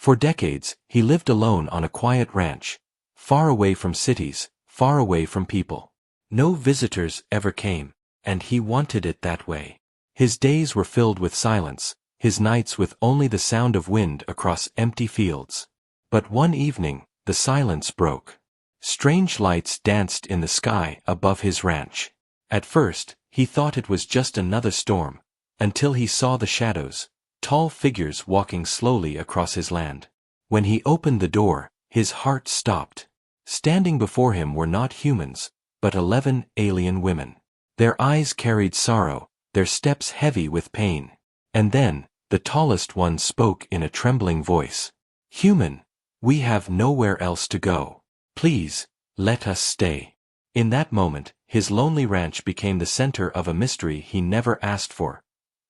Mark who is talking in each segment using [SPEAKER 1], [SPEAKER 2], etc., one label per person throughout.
[SPEAKER 1] For decades, he lived alone on a quiet ranch, far away from cities, far away from people. No visitors ever came, and he wanted it that way. His days were filled with silence, his nights with only the sound of wind across empty fields. But one evening, the silence broke. Strange lights danced in the sky above his ranch. At first, he thought it was just another storm, until he saw the shadows, tall figures walking slowly across his land. When he opened the door, his heart stopped. Standing before him were not humans, but 11 alien women. Their eyes carried sorrow, their steps heavy with pain. And then, the tallest one spoke in a trembling voice. "Human, we have nowhere else to go. Please, let us stay." In that moment, his lonely ranch became the center of a mystery he never asked for,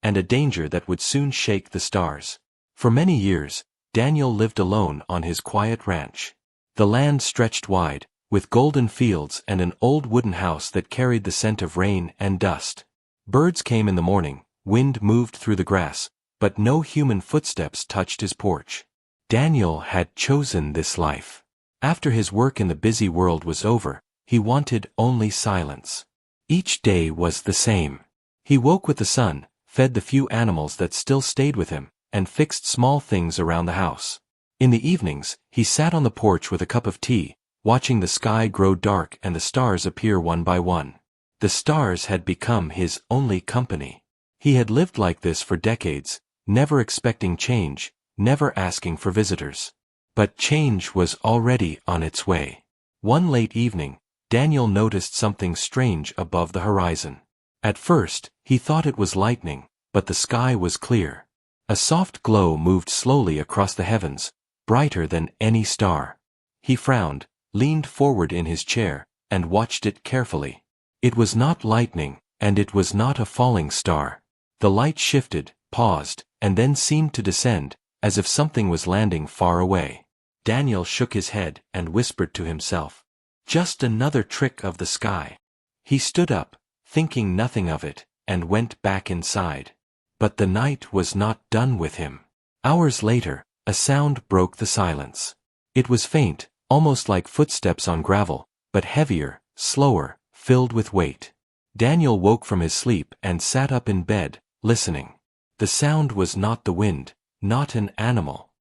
[SPEAKER 1] and a danger that would soon shake the stars. For many years, Daniel lived alone on his quiet ranch. The land stretched wide, with golden fields and an old wooden house that carried the scent of rain and dust. Birds came in the morning, wind moved through the grass, but no human footsteps touched his porch. Daniel had chosen this life. After his work in the busy world was over, he wanted only silence. Each day was the same. He woke with the sun, fed the few animals that still stayed with him, and fixed small things around the house. In the evenings, he sat on the porch with a cup of tea, watching the sky grow dark and the stars appear one by one. The stars had become his only company. He had lived like this for decades, never expecting change, never asking for visitors. But change was already on its way. One late evening, Daniel noticed something strange above the horizon. At first, he thought it was lightning, but the sky was clear. A soft glow moved slowly across the heavens, brighter than any star. He frowned, leaned forward in his chair, and watched it carefully. It was not lightning, and it was not a falling star. The light shifted, paused, and then seemed to descend, as if something was landing far away. Daniel shook his head and whispered to himself, "Just another trick of the sky." He stood up, thinking nothing of it, and went back inside. But the night was not done with him. Hours later, a sound broke the silence. It was faint, almost like footsteps on gravel, but heavier, slower, filled with weight. Daniel woke from his sleep and sat up in bed, listening. The sound was not the wind, not an animal.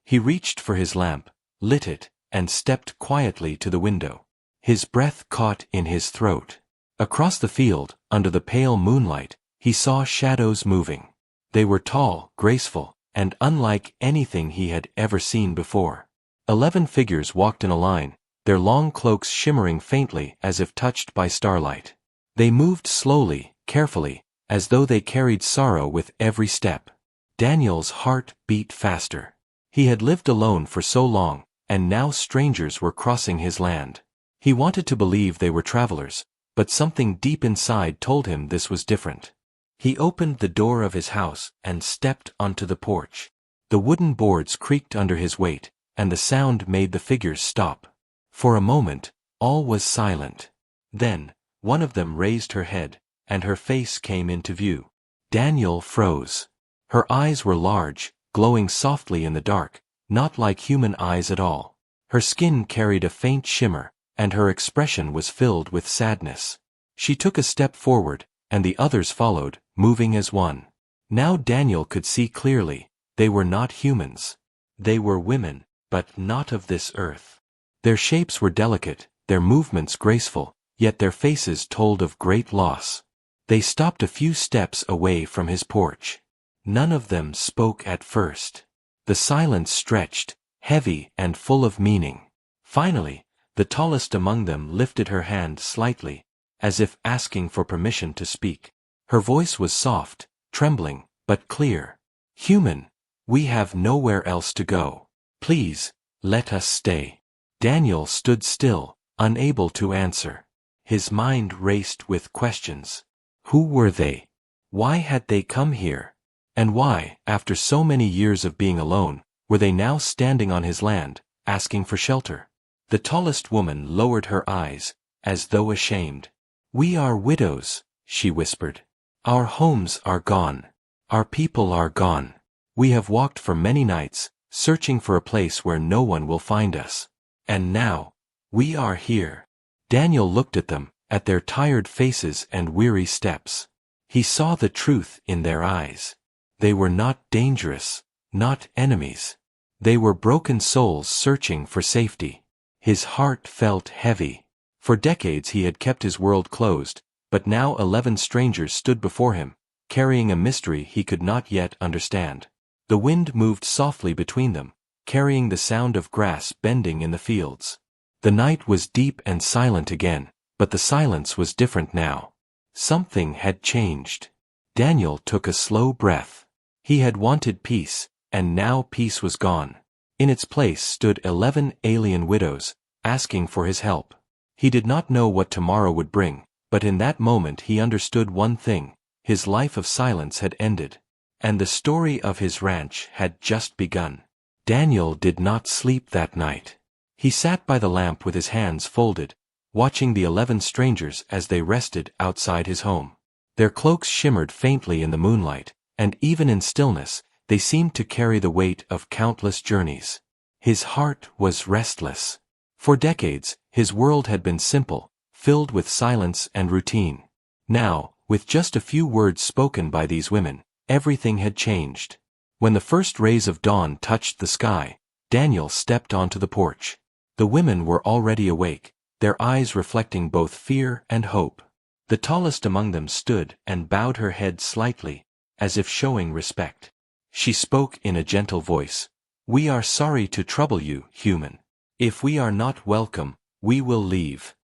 [SPEAKER 1] He reached for his lamp, lit it, and stepped quietly to the window. His breath caught in his throat. Across the field, under the pale moonlight, he saw shadows moving. They were tall, graceful, and unlike anything he had ever seen before. 11 figures walked in a line, their long cloaks shimmering faintly as if touched by starlight. They moved slowly, carefully, as though they carried sorrow with every step. Daniel's heart beat faster. He had lived alone for so long, and now strangers were crossing his land. He wanted to believe they were travelers, but something deep inside told him this was different. He opened the door of his house and stepped onto the porch. The wooden boards creaked under his weight, and the sound made the figures stop. For a moment, all was silent. Then, one of them raised her head, and her face came into view. Daniel froze. Her eyes were large, glowing softly in the dark, not like human eyes at all. Her skin carried a faint shimmer, and her expression was filled with sadness. She took a step forward, and the others followed, moving as one. Now Daniel could see clearly, they were not humans. They were women, but not of this earth. Their shapes were delicate, their movements graceful, yet their faces told of great loss. They stopped a few steps away from his porch. None of them spoke at first. The silence stretched, heavy and full of meaning. Finally, the tallest among them lifted her hand slightly, as if asking for permission to speak. Her voice was soft, trembling, but clear. "Human, we have nowhere else to go. Please, let us stay." Daniel stood still, unable to answer. His mind raced with questions. Who were they? Why had they come here? And why, after so many years of being alone, were they now standing on his land, asking for shelter? The tallest woman lowered her eyes, as though ashamed. "We are widows," she whispered. "Our homes are gone. Our people are gone. We have walked for many nights, searching for a place where no one will find us. And now, we are here. Daniel looked at them, at their tired faces and weary steps. He saw the truth in their eyes. They were not dangerous, not enemies. They were broken souls searching for safety. His heart felt heavy. For decades he had kept his world closed, but now 11 strangers stood before him, carrying a mystery he could not yet understand. The wind moved softly between them, carrying the sound of grass bending in the fields. The night was deep and silent again, but the silence was different now. Something had changed. Daniel took a slow breath. He had wanted peace, and now peace was gone. In its place stood 11 alien widows, asking for his help. He did not know what tomorrow would bring, but in that moment he understood one thing: his life of silence had ended. And the story of his ranch had just begun. Daniel did not sleep that night. He sat by the lamp with his hands folded, watching the 11 strangers as they rested outside his home. Their cloaks shimmered faintly in the moonlight, and even in stillness, they seemed to carry the weight of countless journeys. His heart was restless. For decades, his world had been simple, filled with silence and routine. Now, with just a few words spoken by these women, everything had changed. When the first rays of dawn touched the sky, Daniel stepped onto the porch. The women were already awake, their eyes reflecting both fear and hope. The tallest among them stood and bowed her head slightly, as if showing respect. She spoke in a gentle voice. "We are sorry to trouble you, human. If we are not welcome, we will leave."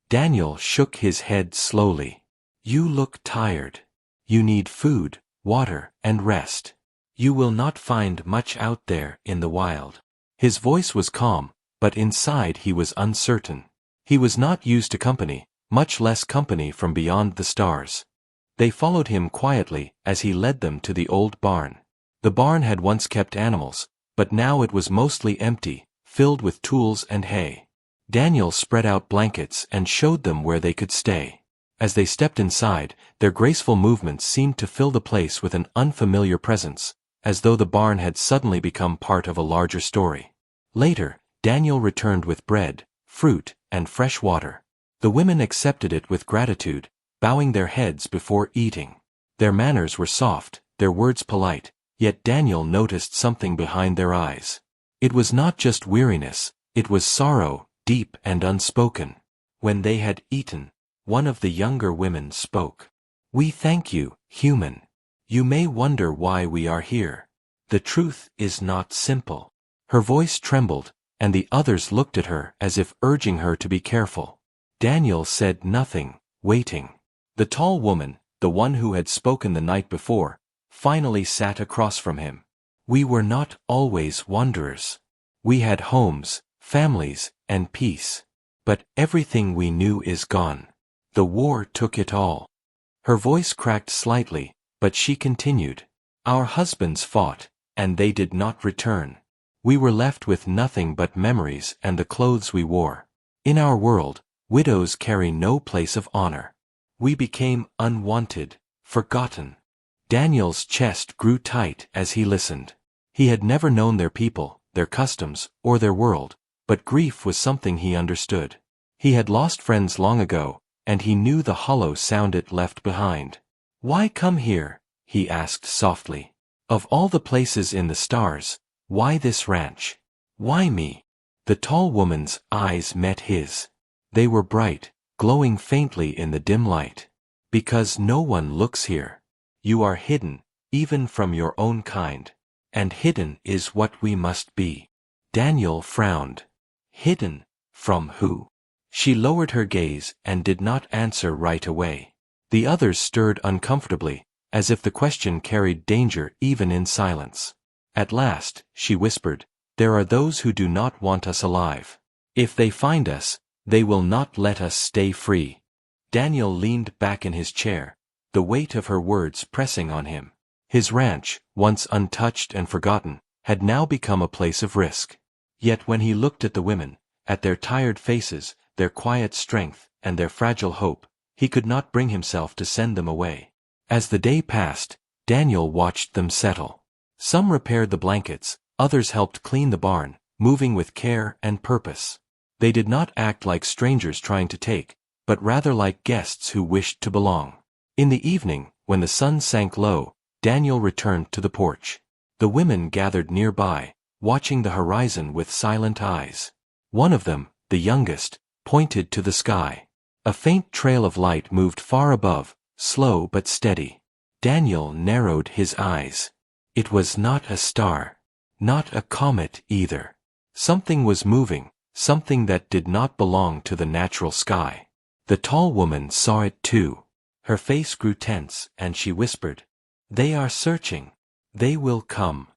[SPEAKER 1] Daniel shook his head slowly. "You look tired. You need food, water, and rest. You will not find much out there in the wild." His voice was calm, but inside he was uncertain. He was not used to company, much less company from beyond the stars. They followed him quietly as he led them to the old barn. The barn had once kept animals, but now it was mostly empty, filled with tools and hay. Daniel spread out blankets and showed them where they could stay. As they stepped inside, their graceful movements seemed to fill the place with an unfamiliar presence, as though the barn had suddenly become part of a larger story. Later, Daniel returned with bread, fruit, and fresh water. The women accepted it with gratitude, bowing their heads before eating. Their manners were soft, their words polite, yet Daniel noticed something behind their eyes. It was not just weariness, it was sorrow, deep and unspoken. When they had eaten, one of the younger women spoke. "We thank you, human. You may wonder why we are here. The truth is not simple." Her voice trembled, and the others looked at her as if urging her to be careful. Daniel said nothing, waiting. The tall woman, the one who had spoken the night before, finally sat across from him. "We were not always wanderers. We had homes, families, and peace. But everything we knew is gone. The war took it all." Her voice cracked slightly, but she continued. "Our husbands fought, and they did not return. We were left with nothing but memories and the clothes we wore. In our world, widows carry no place of honor. We became unwanted, forgotten." Daniel's chest grew tight as he listened. He had never known their people, their customs, or their world, but grief was something he understood. He had lost friends long ago, and he knew the hollow sound it left behind. "Why come here?" he asked softly. "Of all the places in the stars, why this ranch? Why me?" The tall woman's eyes met his. They were bright, glowing faintly in the dim light. "Because no one looks here. You are hidden, even from your own kind. And hidden is what we must be." Daniel frowned. Hidden? From who? She lowered her gaze and did not answer right away. The others stirred uncomfortably, as if the question carried danger even in silence. At last, she whispered, "There are those who do not want us alive. If they find us, they will not let us stay free." Daniel leaned back in his chair, the weight of her words pressing on him. His ranch, once untouched and forgotten, had now become a place of risk. Yet when he looked at the women, at their tired faces, their quiet strength, and their fragile hope, he could not bring himself to send them away. As the day passed, Daniel watched them settle. Some repaired the blankets, Others helped clean the barn, moving with care and purpose. They did not act like strangers trying to take, but rather like guests who wished to belong. In the evening, when the sun sank low, Daniel returned to the porch. The women gathered nearby, watching the horizon with silent eyes. One of them, the youngest, pointed to the sky. A faint trail of light moved far above, slow but steady. Daniel narrowed his eyes. It was not a star. Not a comet either. Something was moving, something that did not belong to the natural sky. The tall woman saw it too. Her face grew tense, and she whispered, "They are searching. They will come."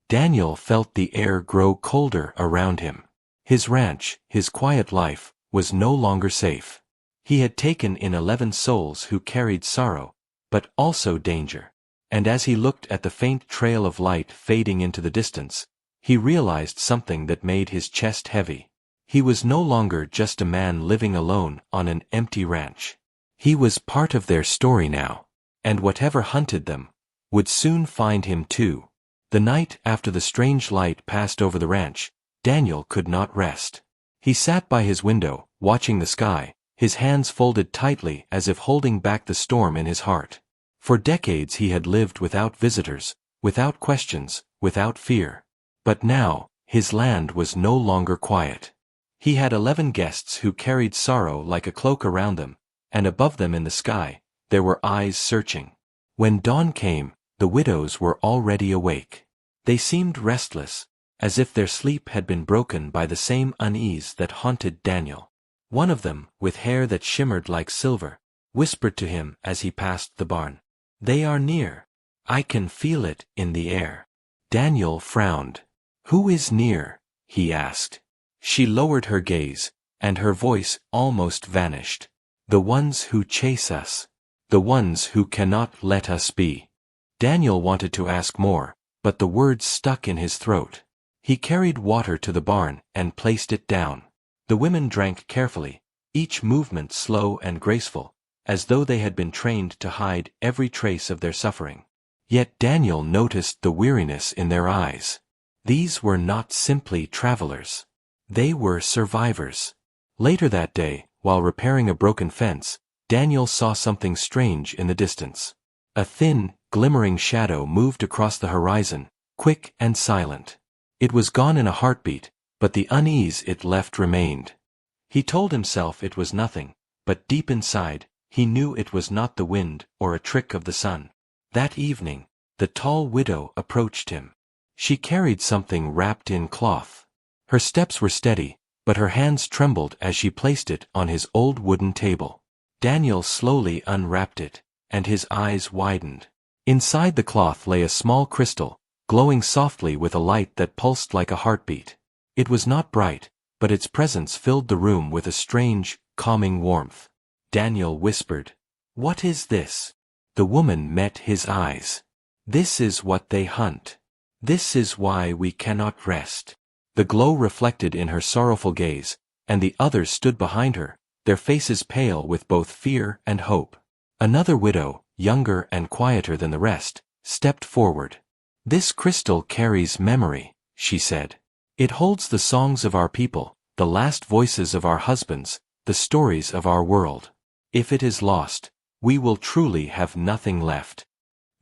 [SPEAKER 1] Daniel felt the air grow colder around him. His ranch, his quiet life, was no longer safe. He had taken in 11 souls who carried sorrow, but also danger. And as he looked at the faint trail of light fading into the distance, he realized something that made his chest heavy. He was no longer just a man living alone on an empty ranch. He was part of their story now, and whatever hunted them would soon find him too. The night after the strange light passed over the ranch, Daniel could not rest. He sat by his window, watching the sky, his hands folded tightly as if holding back the storm in his heart. For decades he had lived without visitors, without questions, without fear. But now, his land was no longer quiet. He had 11 guests who carried sorrow like a cloak around them, and above them in the sky, there were eyes searching. When dawn came, the widows were already awake. They seemed restless, as if their sleep had been broken by the same unease that haunted Daniel. One of them, with hair that shimmered like silver, whispered to him as he passed the barn, "They are near. I can feel it in the air." Daniel frowned. "Who is near?" he asked. She lowered her gaze, and her voice almost vanished. "The ones who chase us. The ones who cannot let us be." Daniel wanted to ask more, but the words stuck in his throat. He carried water to the barn and placed it down. The women drank carefully, each movement slow and graceful, as though they had been trained to hide every trace of their suffering. Yet Daniel noticed the weariness in their eyes. These were not simply travelers. They were survivors. Later that day, while repairing a broken fence, Daniel saw something strange in the distance. A thin, glimmering shadow moved across the horizon, quick and silent. It was gone in a heartbeat, but the unease it left remained. He told himself it was nothing, but deep inside, he knew it was not the wind or a trick of the sun. That evening, the tall widow approached him. She carried something wrapped in cloth. Her steps were steady, but her hands trembled as she placed it on his old wooden table. Daniel slowly unwrapped it, and his eyes widened. Inside the cloth lay a small crystal, glowing softly with a light that pulsed like a heartbeat. It was not bright, but its presence filled the room with a strange, calming warmth. Daniel whispered, "What is this?" The woman met his eyes. "This is what they hunt. This is why we cannot rest." The glow reflected in her sorrowful gaze, and the others stood behind her, their faces pale with both fear and hope. Another widow, younger and quieter than the rest, stepped forward. "This crystal carries memory," she said. "It holds the songs of our people, the last voices of our husbands, the stories of our world. If it is lost, we will truly have nothing left."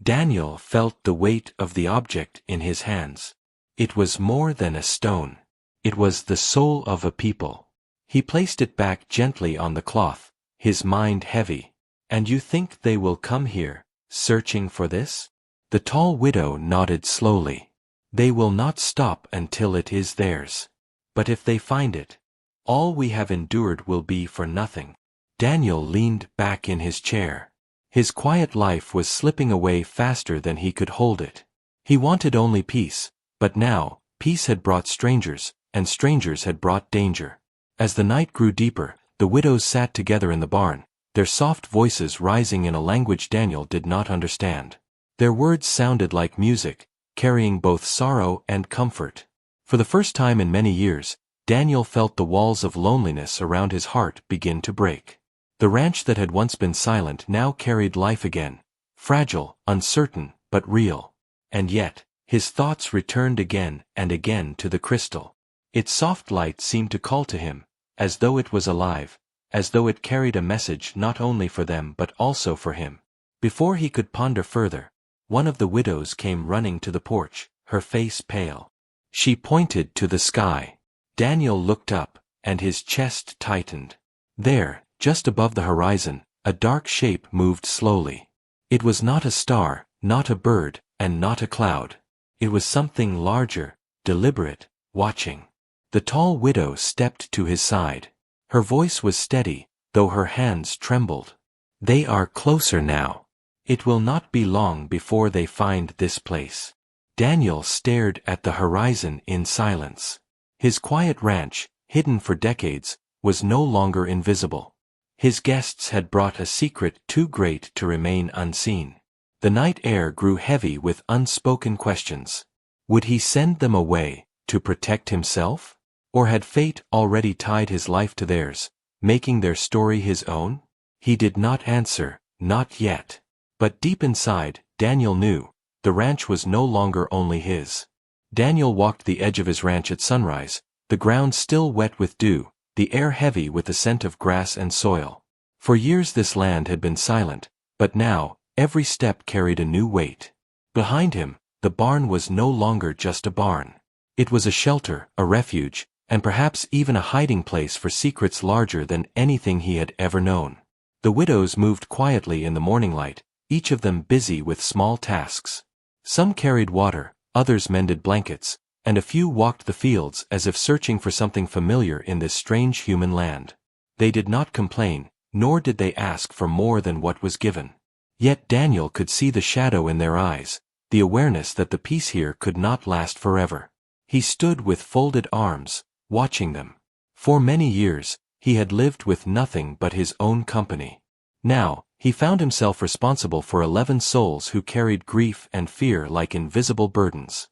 [SPEAKER 1] Daniel felt the weight of the object in his hands. It was more than a stone. It was the soul of a people. He placed it back gently on the cloth, his mind heavy. "And you think they will come here, searching for this?" The tall widow nodded slowly. "They will not stop until it is theirs. But if they find it, all we have endured will be for nothing." Daniel leaned back in his chair. His quiet life was slipping away faster than he could hold it. He wanted only peace, but now, peace had brought strangers, and strangers had brought danger. As the night grew deeper, the widows sat together in the barn, their soft voices rising in a language Daniel did not understand. Their words sounded like music, carrying both sorrow and comfort. For the first time in many years, Daniel felt the walls of loneliness around his heart begin to break. The ranch that had once been silent now carried life again, fragile, uncertain, but real. And yet, His thoughts returned again and again to the crystal. Its soft light seemed to call to him, as though it was alive, as though it carried a message not only for them but also for him. Before he could ponder further, one of the widows came running to the porch, her face pale. She pointed to the sky. Daniel looked up, and his chest tightened. There, just above the horizon, a dark shape moved slowly. It was not a star, not a bird, and not a cloud. It was something larger, deliberate, watching. The tall widow stepped to his side. Her voice was steady, though her hands trembled. "They are closer now. It will not be long before they find this place." Daniel stared at the horizon in silence. His quiet ranch, hidden for decades, was no longer invisible. His guests had brought a secret too great to remain unseen. The night air grew heavy with unspoken questions. Would he send them away, to protect himself? Or had fate already tied his life to theirs, making their story his own? He did not answer, not yet. But deep inside, Daniel knew, the ranch was no longer only his. Daniel walked the edge of his ranch at sunrise, the ground still wet with dew, the air heavy with the scent of grass and soil. For years this land had been silent, but now, every step carried a new weight. Behind him, the barn was no longer just a barn. It was a shelter, a refuge, and perhaps even a hiding place for secrets larger than anything he had ever known. The widows moved quietly in the morning light, each of them busy with small tasks. Some carried water, others mended blankets, and a few walked the fields as if searching for something familiar in this strange human land. They did not complain, nor did they ask for more than what was given. Yet Daniel could see the shadow in their eyes, the awareness that the peace here could not last forever. He stood with folded arms, watching them. For many years, he had lived with nothing but his own company. Now, he found himself responsible for 11 souls who carried grief and fear like invisible burdens.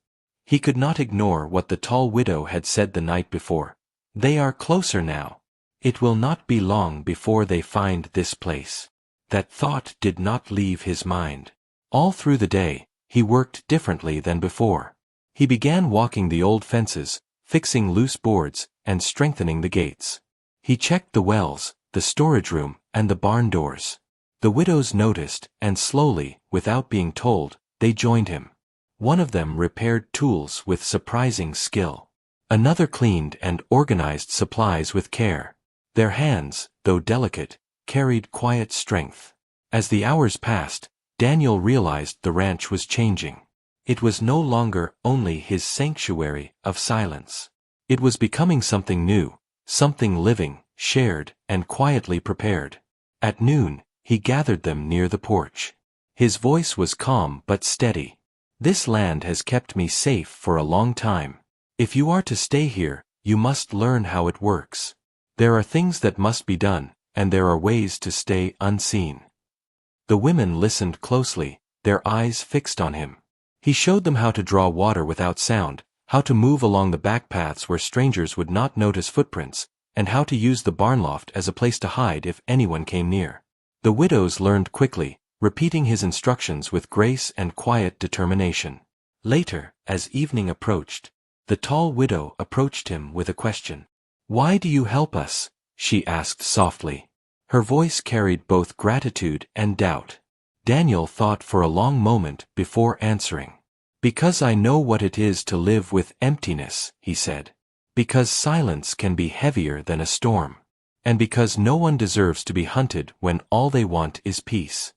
[SPEAKER 1] He could not ignore what the tall widow had said the night before. "They are closer now. It will not be long before they find this place." That thought did not leave his mind. All through the day, he worked differently than before. He began walking the old fences, fixing loose boards, and strengthening the gates. He checked the wells, the storage room, and the barn doors. The widows noticed, and slowly, without being told, they joined him. One of them repaired tools with surprising skill. Another cleaned and organized supplies with care. Their hands, though delicate, carried quiet strength. As the hours passed, Daniel realized the ranch was changing. It was no longer only his sanctuary of silence. It was becoming something new, something living, shared, and quietly prepared. At noon, he gathered them near the porch. His voice was calm but steady. "This land has kept me safe for a long time. If you are to stay here, you must learn how it works. There are things that must be done, and there are ways to stay unseen." The women listened closely, their eyes fixed on him. He showed them how to draw water without sound, how to move along the back paths where strangers would not notice footprints, and how to use the barn loft as a place to hide if anyone came near. The widows learned quickly, repeating his instructions with grace and quiet determination. Later, as evening approached, the tall widow approached him with a question. "Why do you help us?" she asked softly. Her voice carried both gratitude and doubt. Daniel thought for a long moment before answering. "Because I know what it is to live with emptiness," he said. "Because silence can be heavier than a storm. And because no one deserves to be hunted when all they want is peace."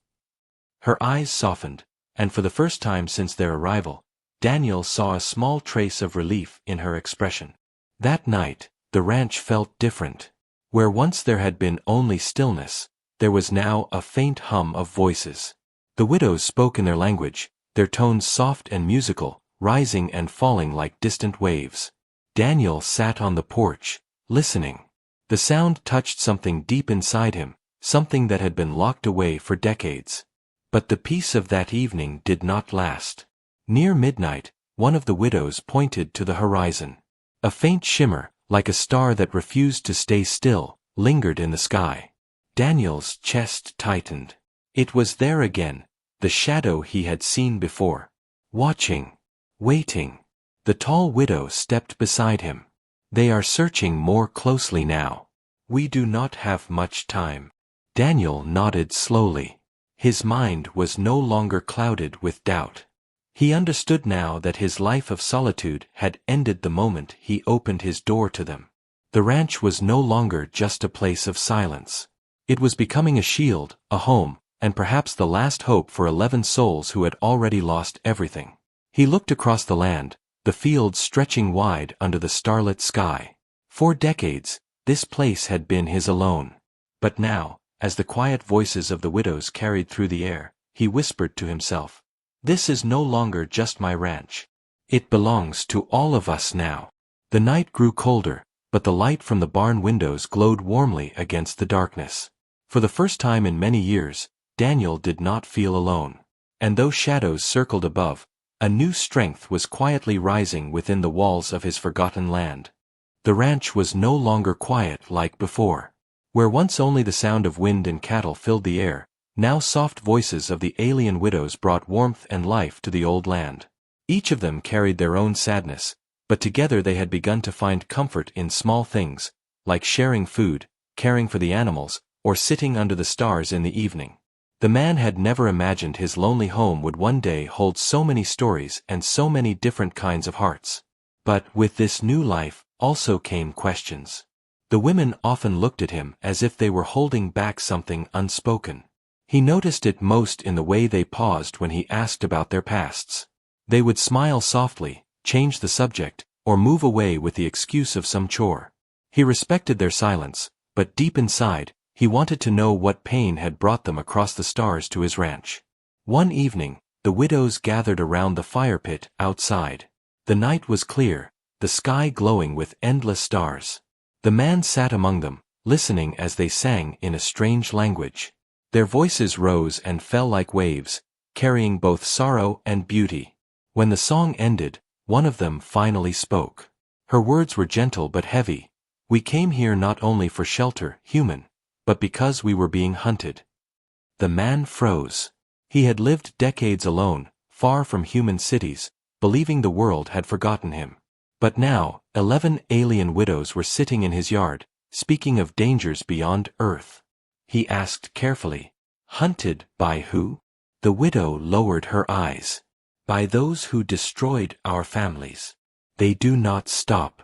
[SPEAKER 1] Her eyes softened, and for the first time since their arrival, Daniel saw a small trace of relief in her expression. That night, the ranch felt different. Where once there had been only stillness, there was now a faint hum of voices. The widows spoke in their language, their tones soft and musical, rising and falling like distant waves. Daniel sat on the porch, listening. The sound touched something deep inside him, something that had been locked away for decades. But the peace of that evening did not last. Near midnight, one of the widows pointed to the horizon. A faint shimmer, like a star that refused to stay still, lingered in the sky. Daniel's chest tightened. It was there again, the shadow he had seen before. Watching. Waiting. The tall widow stepped beside him. They are searching more closely now. We do not have much time. Daniel nodded slowly. His mind was no longer clouded with doubt. He understood now that his life of solitude had ended the moment he opened his door to them. The ranch was no longer just a place of silence. It was becoming a shield, a home, and perhaps the last hope for 11 souls who had already lost everything. He looked across the land, the fields stretching wide under the starlit sky. For decades, this place had been his alone. But now, as the quiet voices of the widows carried through the air, he whispered to himself, "This is no longer just my ranch. It belongs to all of us now." The night grew colder, but the light from the barn windows glowed warmly against the darkness. For the first time in many years, Daniel did not feel alone. And though shadows circled above, a new strength was quietly rising within the walls of his forgotten land. The ranch was no longer quiet like before. Where once only the sound of wind and cattle filled the air, now soft voices of the alien widows brought warmth and life to the old land. Each of them carried their own sadness, but together they had begun to find comfort in small things, like sharing food, caring for the animals, or sitting under the stars in the evening. The man had never imagined his lonely home would one day hold so many stories and so many different kinds of hearts. But with this new life also came questions. The women often looked at him as if they were holding back something unspoken. He noticed it most in the way they paused when he asked about their pasts. They would smile softly, change the subject, or move away with the excuse of some chore. He respected their silence, but deep inside, he wanted to know what pain had brought them across the stars to his ranch. One evening, the widows gathered around the fire pit outside. The night was clear, the sky glowing with endless stars. The man sat among them, listening as they sang in a strange language. Their voices rose and fell like waves, carrying both sorrow and beauty. When the song ended, one of them finally spoke. Her words were gentle but heavy. "We came here not only for shelter, human, but because we were being hunted." The man froze. He had lived decades alone, far from human cities, believing the world had forgotten him. But now, 11 alien widows were sitting in his yard, speaking of dangers beyond Earth. He asked carefully, "Hunted by who?" The widow lowered her eyes. "By those who destroyed our families. They do not stop.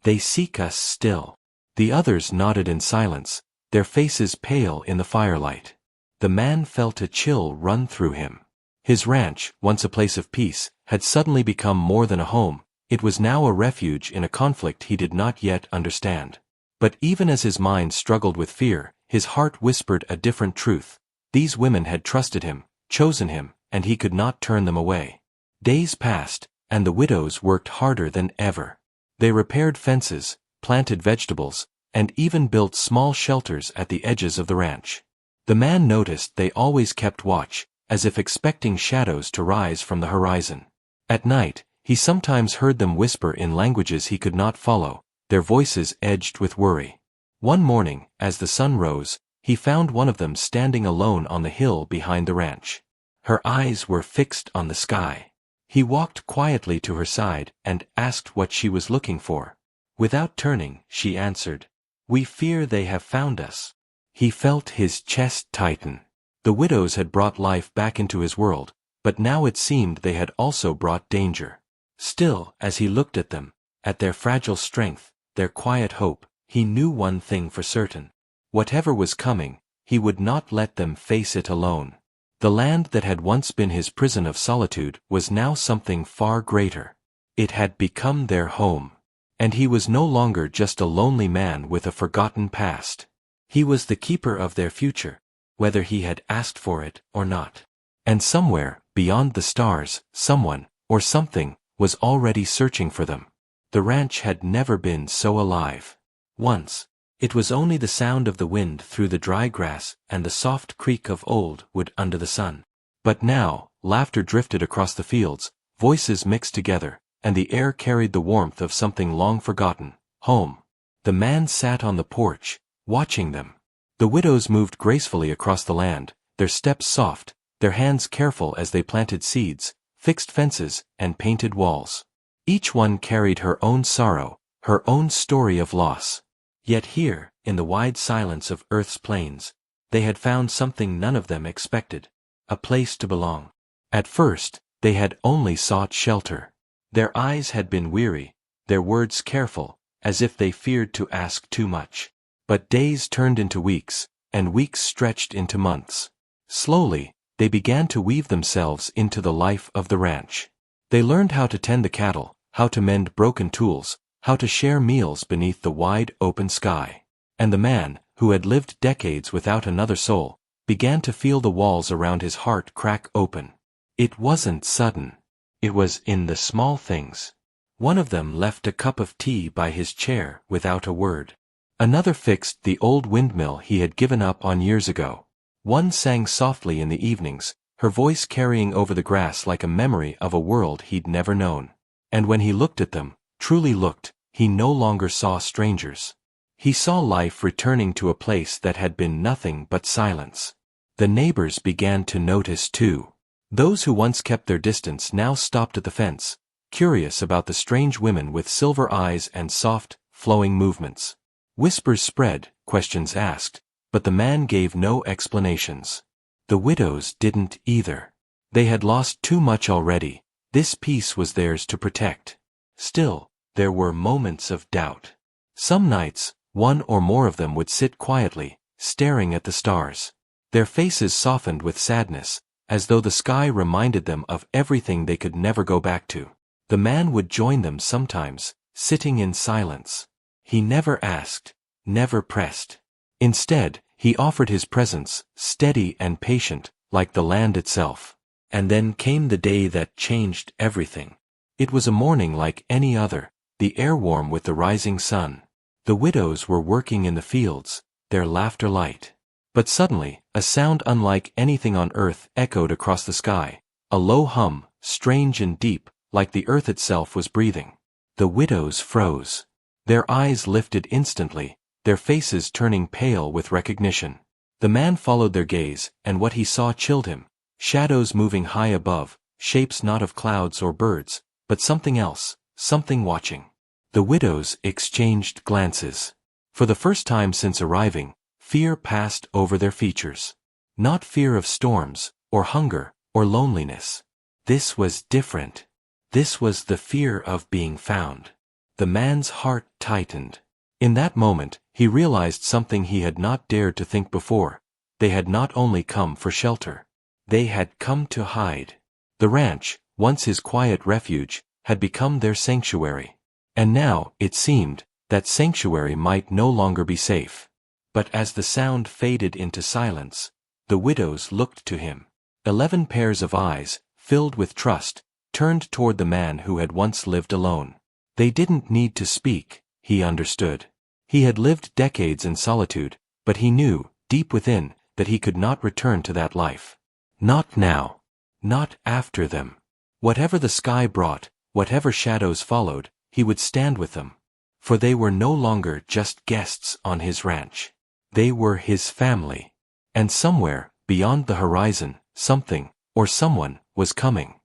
[SPEAKER 1] They seek us still." The others nodded in silence, their faces pale in the firelight. The man felt a chill run through him. His ranch, once a place of peace, had suddenly become more than a home. It was now a refuge in a conflict he did not yet understand. But even as his mind struggled with fear, his heart whispered a different truth. These women had trusted him, chosen him, and he could not turn them away. Days passed, and the widows worked harder than ever. They repaired fences, planted vegetables, and even built small shelters at the edges of the ranch. The man noticed they always kept watch, as if expecting shadows to rise from the horizon. At night, he sometimes heard them whisper in languages he could not follow, their voices edged with worry. One morning, as the sun rose, he found one of them standing alone on the hill behind the ranch. Her eyes were fixed on the sky. He walked quietly to her side and asked what she was looking for. Without turning, she answered, "We fear they have found us." He felt his chest tighten. The widows had brought life back into his world, but now it seemed they had also brought danger. Still, as he looked at them, at their fragile strength, their quiet hope, he knew one thing for certain. Whatever was coming, he would not let them face it alone. The land that had once been his prison of solitude was now something far greater. It had become their home. And he was no longer just a lonely man with a forgotten past. He was the keeper of their future, whether he had asked for it or not. And somewhere, beyond the stars, someone, or something, was already searching for them. The ranch had never been so alive. Once, it was only the sound of the wind through the dry grass and the soft creak of old wood under the sun. But now, laughter drifted across the fields, voices mixed together, and the air carried the warmth of something long forgotten, home. The man sat on the porch, watching them. The widows moved gracefully across the land, their steps soft, their hands careful as they planted seeds, fixed fences, and painted walls. Each one carried her own sorrow, her own story of loss. Yet here, in the wide silence of Earth's plains, they had found something none of them expected, a place to belong. At first, they had only sought shelter. Their eyes had been weary, their words careful, as if they feared to ask too much. But days turned into weeks, and weeks stretched into months. Slowly, they began to weave themselves into the life of the ranch. They learned how to tend the cattle, how to mend broken tools, how to share meals beneath the wide open sky. And the man, who had lived decades without another soul, began to feel the walls around his heart crack open. It wasn't sudden. It was in the small things. One of them left a cup of tea by his chair without a word. Another fixed the old windmill he had given up on years ago. One sang softly in the evenings, her voice carrying over the grass like a memory of a world he'd never known. And when he looked at them, truly looked, he no longer saw strangers. He saw life returning to a place that had been nothing but silence. The neighbors began to notice too. Those who once kept their distance now stopped at the fence, curious about the strange women with silver eyes and soft, flowing movements. Whispers spread, questions asked, but the man gave no explanations. The widows didn't either. They had lost too much already. This peace was theirs to protect. Still, there were moments of doubt. Some nights, one or more of them would sit quietly, staring at the stars. Their faces softened with sadness, as though the sky reminded them of everything they could never go back to. The man would join them sometimes, sitting in silence. He never asked, never pressed. Instead, he offered his presence, steady and patient, like the land itself. And then came the day that changed everything. It was a morning like any other, the air warm with the rising sun. The widows were working in the fields, their laughter light. But suddenly, a sound unlike anything on earth echoed across the sky, a low hum, strange and deep, like the earth itself was breathing. The widows froze. Their eyes lifted instantly, their faces turning pale with recognition. The man followed their gaze, and what he saw chilled him. Shadows moving high above, shapes not of clouds or birds, but something else, something watching. The widows exchanged glances. For the first time since arriving, fear passed over their features. Not fear of storms, or hunger, or loneliness. This was different. This was the fear of being found. The man's heart tightened. In that moment, he realized something he had not dared to think before. They had not only come for shelter. They had come to hide. The ranch, once his quiet refuge, had become their sanctuary. And now, it seemed, that sanctuary might no longer be safe. But as the sound faded into silence, the widows looked to him. 11 pairs of eyes, filled with trust, turned toward the man who had once lived alone. They didn't need to speak, he understood. He had lived decades in solitude, but he knew, deep within, that he could not return to that life. Not now. Not after them. Whatever the sky brought, whatever shadows followed, he would stand with them. For they were no longer just guests on his ranch. They were his family. And somewhere, beyond the horizon, something, or someone, was coming.